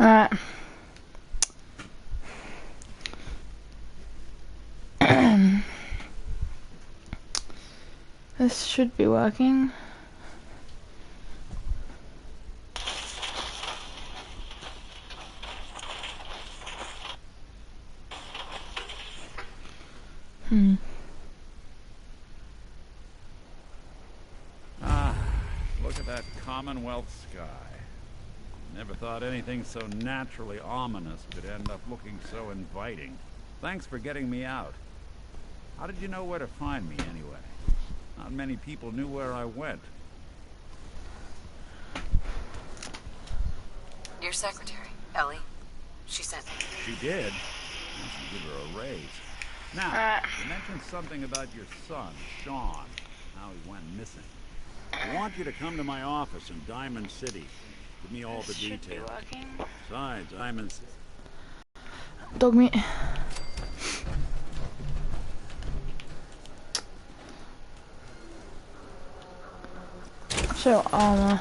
Alright. This should be working. Look at that Commonwealth sky. Never thought anything so naturally ominous could end up looking so inviting. Thanks for getting me out. How did you know where to find me, anyway? Not many people knew where I went. Your secretary, Ellie. She sent me. She did? I should give her a raise. Now, you mentioned something about your son, Sean. How he went missing. I want you to come to my office in Diamond City. Give me all the details. Besides, Diamond... Dog meat. So, armor.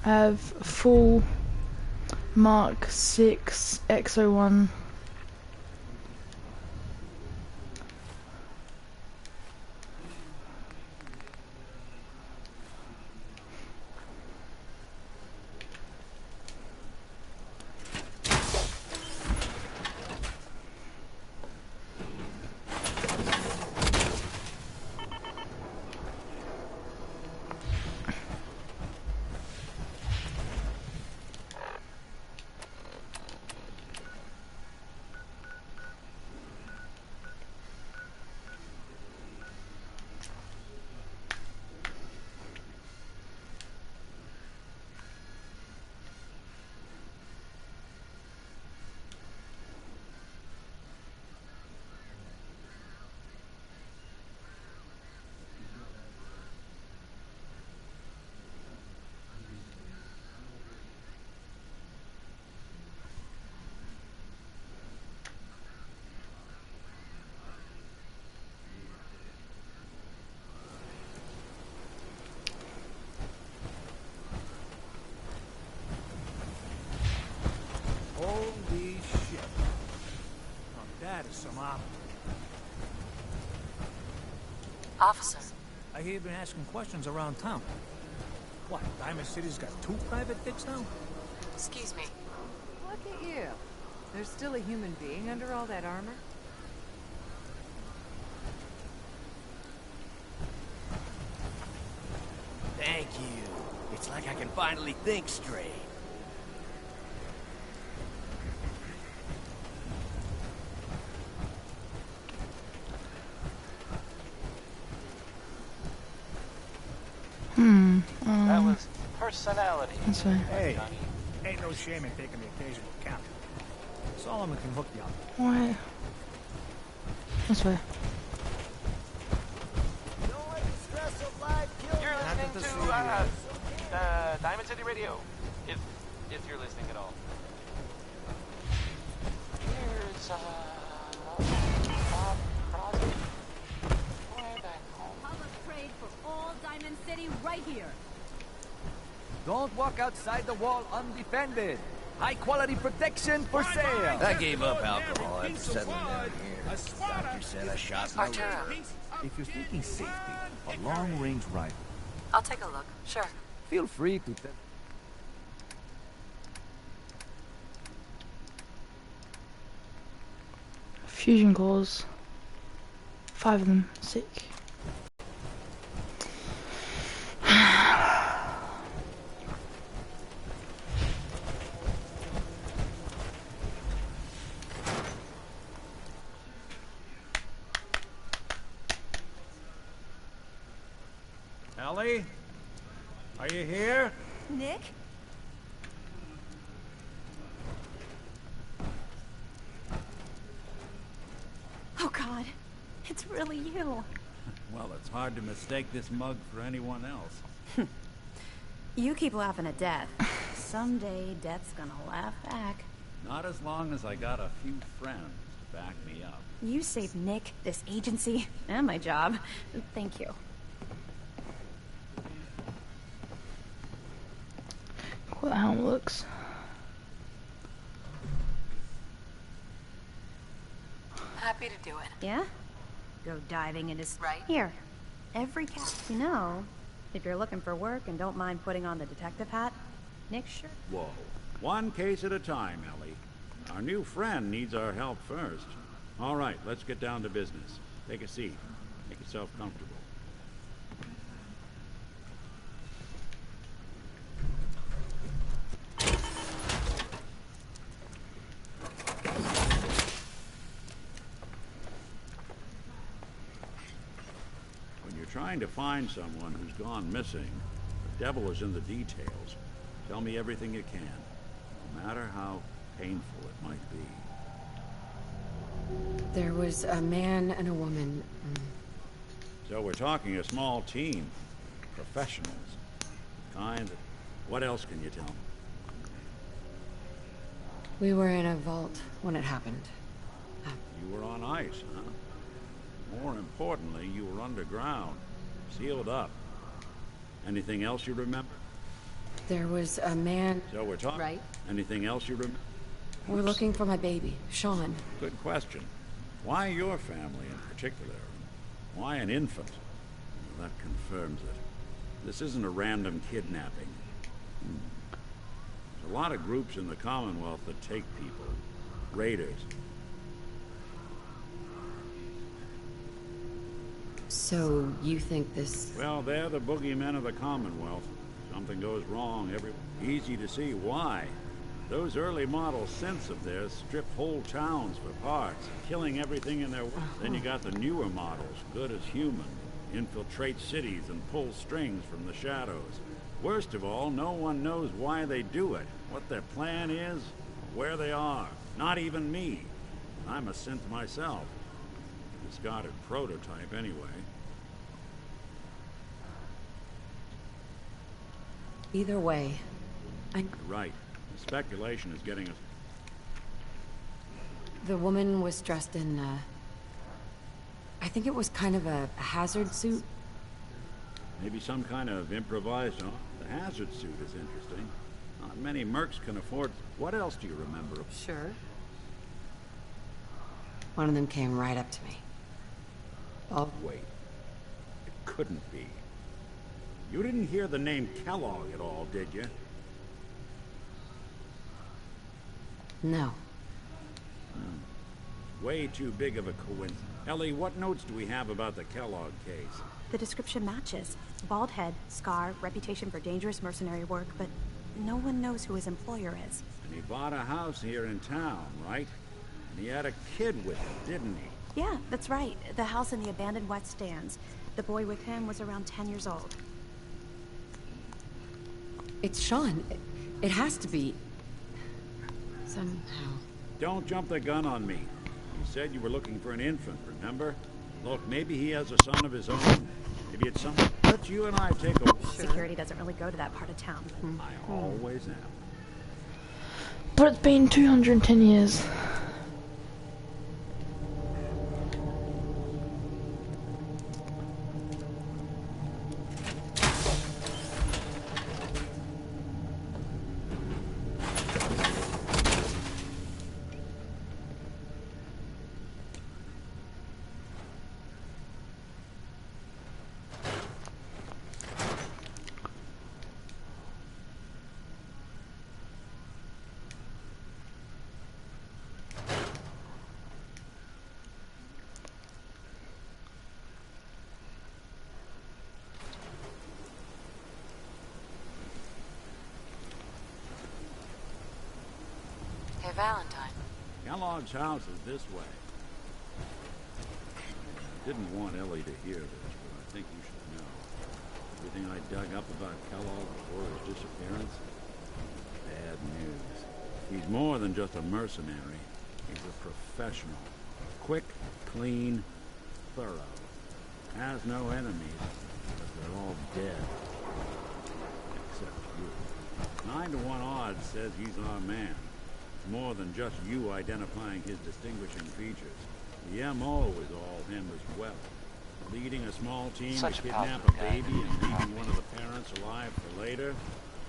I have full Mark 6 X01. Holy shit. Oh, that is some op. Officer. I hear you've been asking questions around town. What, Diamond City's got 2 private dicks now? Excuse me. Look at you. There's still a human being under all that armor? Thank you. It's like I can finally think straight. That was personality. That's right. Hey, ain't no shame in taking the occasional count. Solomon can hook you up. Why? This way. You're listening to Diamond City Radio. If you're listening at all. Here's Bob Crosby. Way back home. Public trade for all Diamond City right here. Don't walk outside the wall undefended. High quality protection for sale. I gave up alcohol after settling down here. Doctor said I shot my Arturo. If you're seeking safety, a long-range rifle, I'll take a look. Sure. feel free to tell. Fusion cores. 5 of them. Sick. Ellie? Are you here? Nick? Oh God, it's really you. Well, it's hard to mistake this mug for anyone else. You keep laughing at death. Someday, death's gonna laugh back. Not as long as I got a few friends to back me up. You saved Nick, this agency, and my job. Thank you. what the helm looks. Happy to do it. Yeah? Go diving into... Right. Here. Every cat you know, if you're looking for work and don't mind putting on the detective hat, Nick sure... Whoa. One case at a time, Ellie. Our new friend needs our help first. All right, let's get down to business. Take a seat. Make yourself comfortable. When you're trying to find someone who's gone missing, the devil is in the details. Tell me everything you can, no matter how painful it might be. There was a man and a woman. So we're talking a small team. Professionals. Kind of... What else can you tell me? We were in a vault when it happened. You were on ice, huh? More importantly, you were underground. Sealed up. Anything else you remember? There was a man... So we're talking... Right. Anything else you remember? We're looking for my baby, Sean. Good question. Why your family in particular? Why an infant? Well, that confirms it. This isn't a random kidnapping. There's a lot of groups in the Commonwealth that take people. Raiders. So, you think this... Well, they're the boogeymen of the Commonwealth. Something goes wrong Easy to see why. Those early model synths of theirs stripped whole towns for parts, killing everything in their way. Then you got the newer models, good as human, infiltrate cities and pull strings from the shadows. Worst of all, no one knows why they do it, what their plan is, where they are. Not even me. I'm a synth myself. Discarded prototype anyway. Either way, You're right. The speculation is getting us... The woman was dressed in, I think it was kind of a hazard suit. Maybe some kind of improvised... Oh, the hazard suit is interesting. Not many mercs can afford... What else do you remember? Sure. One of them came right up to me. Oh, wait. It couldn't be. You didn't hear the name Kellogg at all, did you? No. Way too big of a coincidence. Ellie, what notes do we have about the Kellogg case? The description matches. Bald head, scar, reputation for dangerous mercenary work, but no one knows who his employer is. And he bought a house here in town, right? And he had a kid with him, didn't he? Yeah, that's right. The house in the abandoned West Stands. The boy with him was around 10 years old. It's Sean. It has to be. Somehow. Don't jump the gun on me. You said you were looking for an infant, remember? Look, maybe he has a son of his own. Maybe it's something... Let's you and I take a... Security doesn't really go to that part of town. I always am. But it's been 210 years. Hey, Valentine. Kellogg's house is this way. Didn't want Ellie to hear this, but I think you should know. Everything I dug up about Kellogg before his disappearance? Bad news. He's more than just a mercenary. He's a professional. Quick, clean, thorough. Has no enemies, because they're all dead. Except you. 9 to 1 odds says he's our man. More than just you identifying his distinguishing features. The M.O. is all him as well. Leading a small team to kidnap a baby and leaving one of the parents alive for later.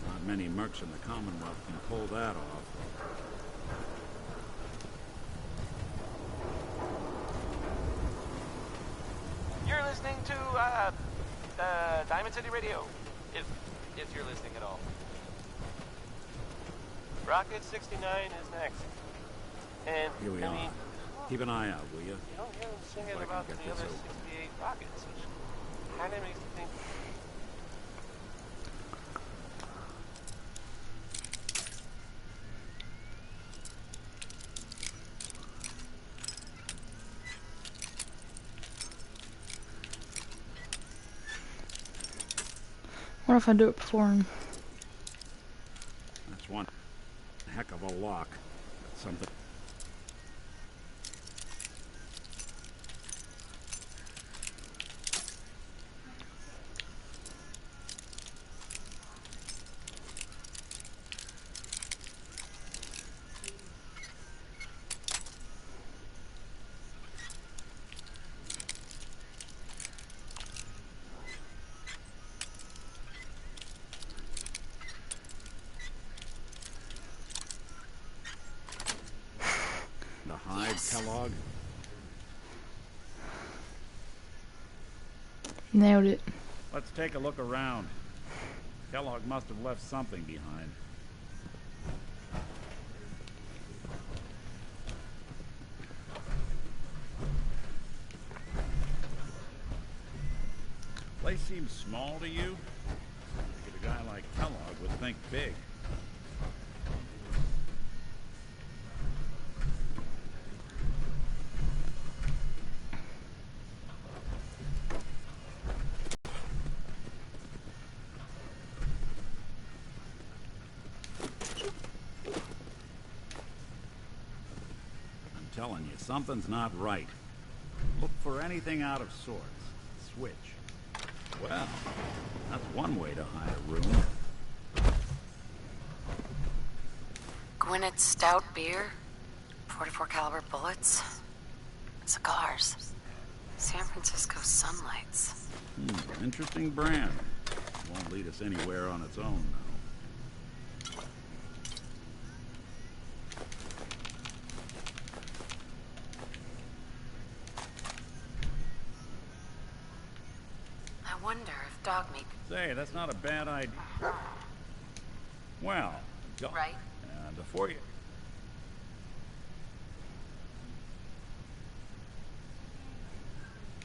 Not many mercs in the Commonwealth can pull that off. You're listening to, Diamond City Radio. If you're listening at all. Rocket 69 is next. And, Here we are. Keep an eye out, will you? You don't hear them singing about the other 68 rockets, which kind of makes me think... What if I do it before him? That's one heck of a lock. That's something. Kellogg. Nailed it. Let's take a look around. Kellogg must have left something behind. Place seems small to you? I figured a guy like Kellogg would think big. Telling you, something's not right. Look for anything out of sorts. Switch. Well, that's one way to hide a room. Gwynedd Stout beer, 44 caliber bullets, cigars, San Francisco sunlights. Interesting brand. Won't lead us anywhere on its own, though. I wonder if dog meat... Say, that's not a bad idea. Well, go. Right? Before you...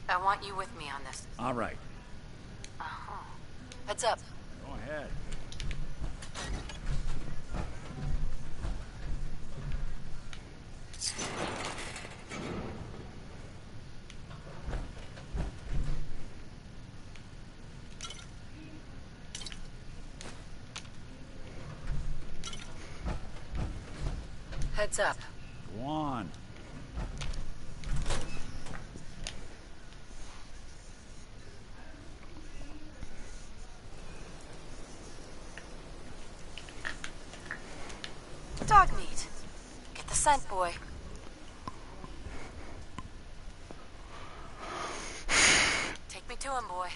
I want you with me on this. All right. Uh-huh. Heads up. Go ahead. Heads up. Go on. Dog meat. Get the scent, boy. Take me to him, boy.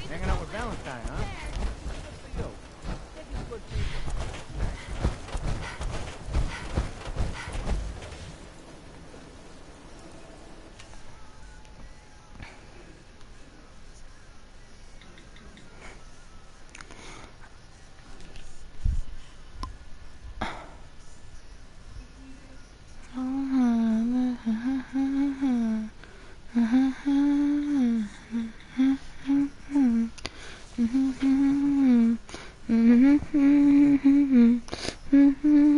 Hanging out with Valentine, huh? Yo, good people. Mm-hmm.